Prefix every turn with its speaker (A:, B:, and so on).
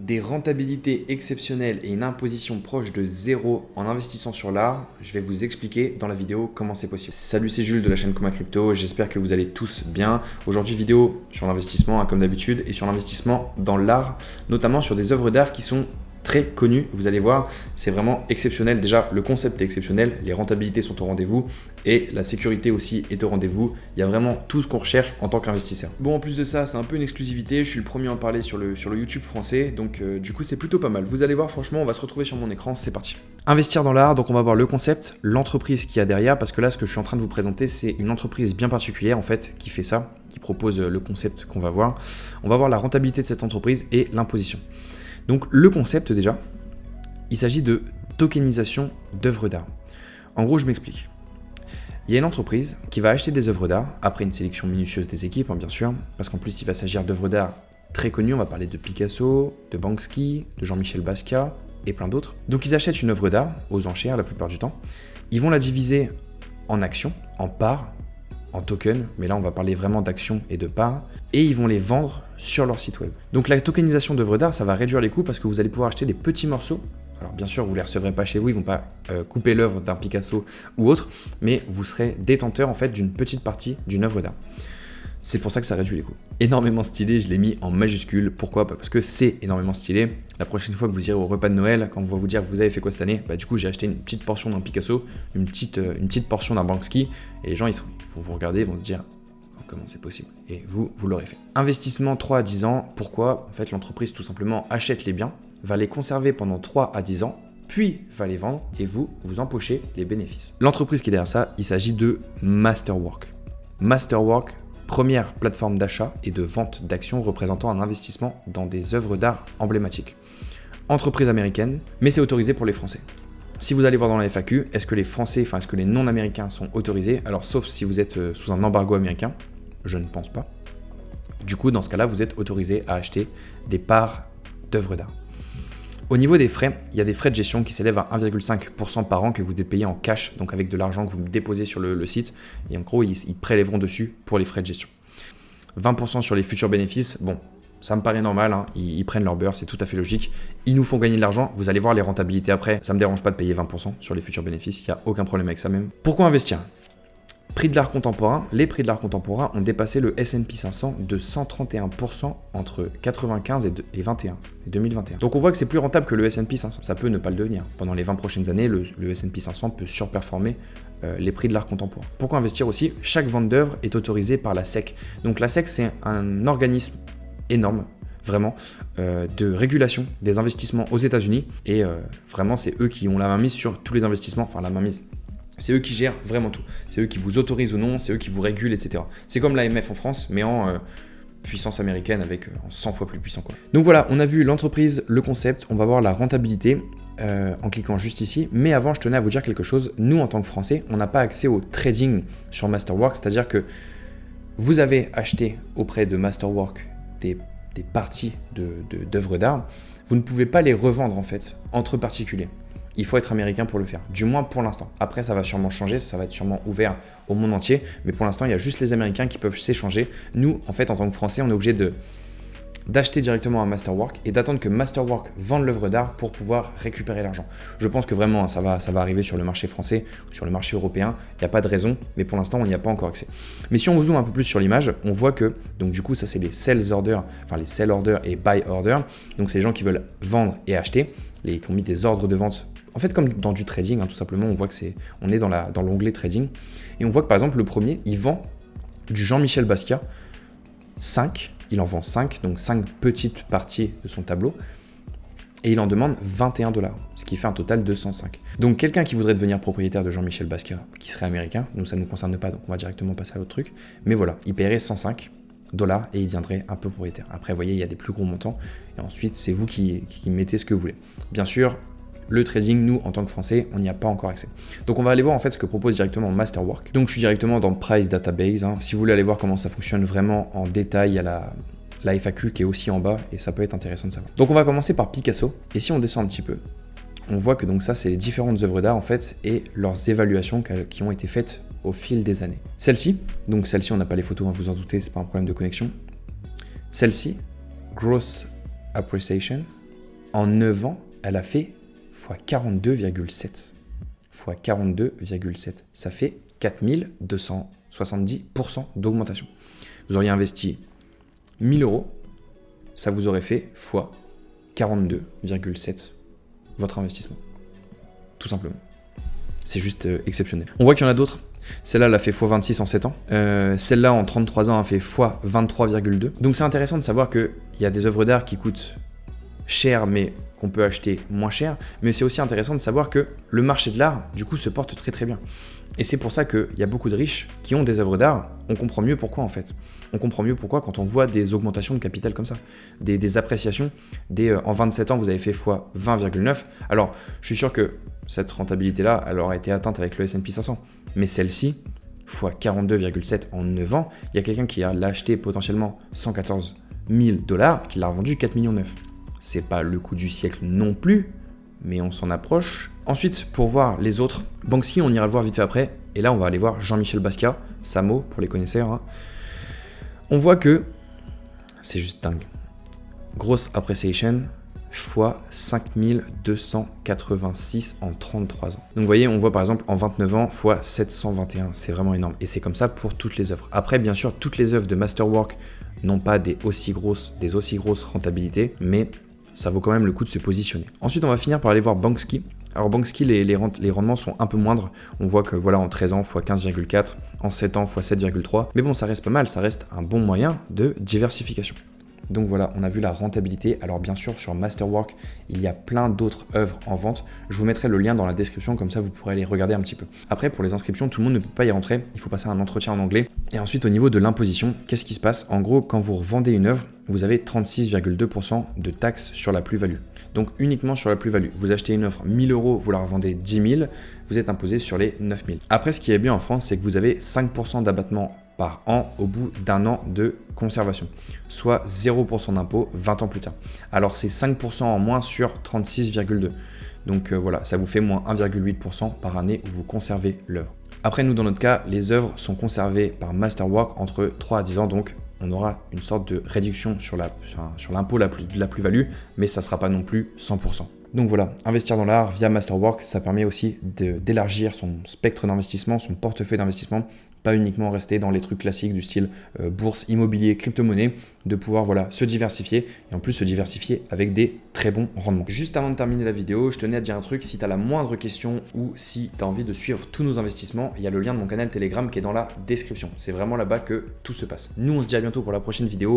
A: des rentabilités exceptionnelles et une imposition proche de zéro en investissant sur l'art, je vais vous expliquer dans la vidéo comment c'est possible. Salut, c'est Jules de la chaîne Coma Crypto, j'espère que vous allez tous bien. Aujourd'hui, vidéo sur l'investissement comme d'habitude et sur l'investissement dans l'art, notamment sur des œuvres d'art qui sont très connu, vous allez voir, c'est vraiment exceptionnel. Déjà, le concept est exceptionnel, les rentabilités sont au rendez-vous et la sécurité aussi est au rendez-vous. Il y a vraiment tout ce qu'on recherche en tant qu'investisseur. Bon, en plus de ça, c'est un peu une exclusivité, je suis le premier à en parler sur le YouTube français, donc du coup, c'est plutôt pas mal. Vous allez voir, franchement, on va se retrouver sur mon écran, c'est parti. Investir dans l'art, donc on va voir le concept, l'entreprise qu'il y a derrière, parce que là, ce que je suis en train de vous présenter, c'est une entreprise bien particulière, en fait, qui fait ça, qui propose le concept qu'on va voir. On va voir la rentabilité de cette entreprise et l'imposition. Donc le concept déjà, il s'agit de tokenisation d'œuvres d'art. En gros, je m'explique. Il y a une entreprise qui va acheter des œuvres d'art, après une sélection minutieuse des équipes, bien sûr, parce qu'en plus il va s'agir d'œuvres d'art très connues, on va parler de Picasso, de Banksy, de Jean-Michel Basquiat et plein d'autres. Donc ils achètent une œuvre d'art aux enchères la plupart du temps, ils vont la diviser en actions, en parts, en tokens, mais là on va parler vraiment d'actions et de parts, et ils vont les vendre sur leur site web. Donc la tokenisation d'œuvres d'art, ça va réduire les coûts parce que vous allez pouvoir acheter des petits morceaux. Alors bien sûr, vous ne les recevrez pas chez vous, ils ne vont pas couper l'œuvre d'un Picasso ou autre, mais vous serez détenteur en fait d'une petite partie d'une œuvre d'art. C'est pour ça que ça réduit les coûts. Énormément stylé, je l'ai mis en majuscule. Pourquoi ? Parce que c'est énormément stylé. La prochaine fois que vous irez au repas de Noël, quand on va vous dire vous avez fait quoi cette année, du coup j'ai acheté une petite portion d'un Picasso, une petite portion d'un Banksy, et les gens ils vont vous regarder, ils vont se dire comment c'est possible. Et vous l'aurez fait. Investissement 3 à 10 ans. Pourquoi ? En fait, l'entreprise tout simplement achète les biens, va les conserver pendant 3 à 10 ans, puis va les vendre et vous empochez les bénéfices. L'entreprise qui est derrière ça, il s'agit de Masterwork. Masterwork, première plateforme d'achat et de vente d'actions représentant un investissement dans des œuvres d'art emblématiques. Entreprise américaine, mais c'est autorisé pour les Français. Si vous allez voir dans la FAQ, est-ce que les Français, est-ce que les non-américains sont autorisés ? Alors sauf si vous êtes sous un embargo américain, je ne pense pas. Du coup, dans ce cas-là, vous êtes autorisé à acheter des parts d'œuvres d'art. Au niveau des frais, il y a des frais de gestion qui s'élèvent à 1,5% par an que vous devez payer en cash, donc avec de l'argent que vous déposez sur le site. Et en gros, ils prélèveront dessus pour les frais de gestion. 20% sur les futurs bénéfices, bon, ça me paraît normal, hein, ils prennent leur beurre, c'est tout à fait logique. Ils nous font gagner de l'argent, vous allez voir les rentabilités après. Ça ne me dérange pas de payer 20% sur les futurs bénéfices, il n'y a aucun problème avec ça même. Pourquoi investir ? Prix de l'art contemporain, les prix de l'art contemporain ont dépassé le S&P 500 de 131% entre 95 et 2021. Donc on voit que c'est plus rentable que le S&P 500. Ça peut ne pas le devenir. Pendant les 20 prochaines années, le S&P 500 peut surperformer les prix de l'art contemporain. Pourquoi investir aussi ? Chaque vente d'œuvre est autorisée par la SEC. Donc la SEC, c'est un organisme énorme, vraiment, de régulation des investissements aux États-Unis. Et vraiment, c'est eux qui ont la mainmise sur tous les investissements, enfin la mainmise. C'est eux qui gèrent vraiment tout. C'est eux qui vous autorisent ou non, c'est eux qui vous régulent, etc. C'est comme l'AMF en France, mais en puissance américaine avec en 100 fois plus puissant, quoi. Donc voilà, on a vu l'entreprise, le concept, on va voir la rentabilité en cliquant juste ici. Mais avant, je tenais à vous dire quelque chose. Nous, en tant que Français, on n'a pas accès au trading sur Masterwork, c'est-à-dire que vous avez acheté auprès de Masterwork des parties d'œuvres d'art, vous ne pouvez pas les revendre en fait entre particuliers. Il faut être américain pour le faire, du moins pour l'instant. Après, ça va sûrement changer, ça va être sûrement ouvert au monde entier, mais pour l'instant, il y a juste les Américains qui peuvent s'échanger. Nous, en fait, en tant que Français, on est obligé d'acheter directement à Masterwork et d'attendre que Masterwork vende l'œuvre d'art pour pouvoir récupérer l'argent. Je pense que vraiment, ça va arriver sur le marché français, sur le marché européen. Il n'y a pas de raison, mais pour l'instant, on n'y a pas encore accès. Mais si on zoome un peu plus sur l'image, on voit que, donc du coup, ça c'est les sell orders et buy orders. Donc c'est les gens qui veulent vendre et acheter, qui ont mis des ordres de vente. En fait, comme dans du trading, tout simplement, on voit que on est dans l'onglet trading. Et on voit que par exemple, le premier, il vend du Jean-Michel Basquiat 5. Il en vend 5, donc 5 petites parties de son tableau. Et il en demande 21 $, ce qui fait un total de 105. Donc quelqu'un qui voudrait devenir propriétaire de Jean-Michel Basquiat, qui serait américain, nous ça ne nous concerne pas, donc on va directement passer à l'autre truc. Mais voilà, il paierait 105 $ et il deviendrait un peu propriétaire. Après, vous voyez, il y a des plus gros montants. Et ensuite, c'est vous qui mettez ce que vous voulez. Bien sûr, le trading, nous, en tant que Français, on n'y a pas encore accès. Donc on va aller voir en fait ce que propose directement Masterwork. Donc je suis directement dans Price Database. Si vous voulez aller voir comment ça fonctionne vraiment en détail, il y a la FAQ qui est aussi en bas et ça peut être intéressant de savoir. Donc on va commencer par Picasso. Et si on descend un petit peu, on voit que donc ça, c'est les différentes œuvres d'art en fait et leurs évaluations qui ont été faites au fil des années. Celle-ci, on n'a pas les photos, vous en doutez, c'est pas un problème de connexion. Celle-ci, Gross Appreciation, En 9 ans, elle a fait x 42,7. X 42,7. Ça fait 4270% d'augmentation. Vous auriez investi 1000 euros, ça vous aurait fait x 42,7 votre investissement. Tout simplement. C'est juste exceptionnel. On voit qu'il y en a d'autres. Celle-là, elle a fait x 26 en 7 ans. Celle-là, en 33 ans, a fait x 23,2. Donc c'est intéressant de savoir qu'il y a des œuvres d'art qui coûtent cher, mais qu'on peut acheter moins cher. Mais c'est aussi intéressant de savoir que le marché de l'art, du coup, se porte très très bien. Et c'est pour ça qu'il y a beaucoup de riches qui ont des œuvres d'art. On comprend mieux pourquoi en fait. On comprend mieux pourquoi quand on voit des augmentations de capital comme ça. Des appréciations. En 27 ans, vous avez fait x 20,9. Alors, je suis sûr que cette rentabilité-là, elle aura été atteinte avec le S&P 500. Mais celle-ci, x 42,7 en 9 ans, il y a quelqu'un qui l'a acheté potentiellement 114 000 $, qui l'a revendu 4,9 millions. C'est pas le coup du siècle non plus, mais on s'en approche. Ensuite, pour voir les autres, Banksy, on ira le voir vite fait après. Et là, on va aller voir Jean-Michel Basquiat, Samo, pour les connaisseurs. Hein. On voit que c'est juste dingue. Grosse appreciation fois 5286 en 33 ans. Donc vous voyez, on voit par exemple en 29 ans fois 721. C'est vraiment énorme. Et c'est comme ça pour toutes les œuvres. Après, bien sûr, toutes les œuvres de Masterwork n'ont pas des aussi grosses rentabilités, mais ça vaut quand même le coup de se positionner. Ensuite, on va finir par aller voir Banksy. Alors Banksy, les rendements sont un peu moindres. On voit que voilà, en 13 ans, x 15,4, en 7 ans, x 7,3. Mais bon, ça reste pas mal, ça reste un bon moyen de diversification. Donc voilà, on a vu la rentabilité. Alors bien sûr, sur Masterwork, il y a plein d'autres œuvres en vente. Je vous mettrai le lien dans la description, comme ça vous pourrez aller regarder un petit peu. Après, pour les inscriptions, tout le monde ne peut pas y rentrer. Il faut passer un entretien en anglais. Et ensuite, au niveau de l'imposition, qu'est-ce qui se passe? En gros, quand vous revendez une œuvre, vous avez 36,2% de taxes sur la plus-value. Donc uniquement sur la plus-value. Vous achetez une offre 1000 euros, vous la revendez 10 000, vous êtes imposé sur les 9000. Après, ce qui est bien en France, c'est que vous avez 5% d'abattement par an au bout d'un an de conservation, soit 0% d'impôt 20 ans plus tard. Alors c'est 5% en moins sur 36,2. Donc voilà, ça vous fait moins 1,8% par année où vous conservez l'œuvre. Après, nous, dans notre cas, les œuvres sont conservées par Masterwork entre 3 à 10 ans, donc on aura une sorte de réduction sur l'impôt de la plus-value, mais ça ne sera pas non plus 100%. Donc voilà, investir dans l'art via Masterwork, ça permet aussi d'élargir son spectre d'investissement, son portefeuille d'investissement, pas uniquement rester dans les trucs classiques du style bourse, immobilier, crypto-monnaie, de pouvoir voilà, se diversifier et en plus se diversifier avec des très bons rendements. Juste avant de terminer la vidéo, je tenais à dire un truc, si tu as la moindre question ou si tu as envie de suivre tous nos investissements, il y a le lien de mon canal Telegram qui est dans la description. C'est vraiment là-bas que tout se passe. Nous, on se dit à bientôt pour la prochaine vidéo.